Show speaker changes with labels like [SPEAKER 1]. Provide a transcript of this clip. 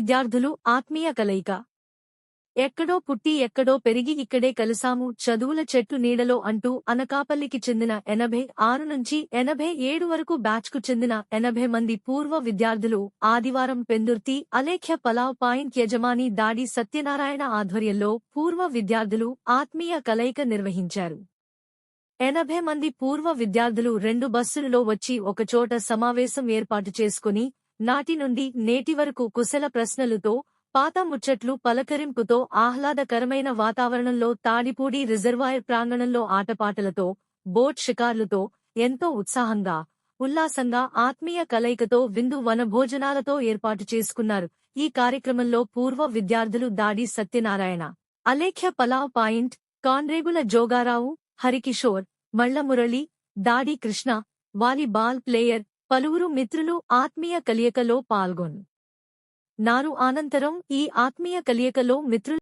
[SPEAKER 1] విద్యార్థులు ఆత్మీయ కలయిక. ఎక్కడో పుట్టి ఎక్కడో పెరిగి ఇక్కడే కలిసాము చదువుల చెట్టు నీడలో అంటూ అనకాపల్లికి చెందిన 86 నుంచి 87 వరకు బ్యాచ్కు చెందిన 80 మంది పూర్వ విద్యార్థులు ఆదివారం పెందుర్తి అలేఖ్య పలావ్ పాయింట్ యజమాని దాడి సత్యనారాయణ ఆధ్వర్యంలో పూర్వ విద్యార్థులు ఆత్మీయ కలయిక నిర్వహించారు. 80 మంది పూర్వ విద్యార్థులు 2 బస్సులలో వచ్చి ఒకచోట సమావేశం ఏర్పాటు చేసుకుని నాటి నుండి నేటి వరకు కుశల ప్రశ్నలతో, పాత ముచ్చట్లు పలకరింపుతో, ఆహ్లాదకరమైన వాతావరణంలో తాడిపూడి రిజర్వాయర్ ప్రాంగణంలో ఆటపాటలతో, బోట్ షికార్లుతో ఎంతో ఉత్సాహంగా, ఉల్లాసంగా ఆత్మీయ కలయికతో విందు వనభోజనాలతో ఏర్పాటు చేసుకున్నారు. ఈ కార్యక్రమంలో పూర్వ విద్యార్థులు దాడి సత్యనారాయణ, అలేఖ్య పలావ్ పాయింట్, కాన్రేగుల జోగారావు, హరికిషోర్, మళ్ల మురళి, దాడి కృష్ణ, వాలీబాల్ ప్లేయర్, పలువురు మిత్రులు ఆత్మీయ కలయికలో పాల్గొన్నారు. అనంతరం ఈ ఆత్మీయ కలయికలో మిత్రులు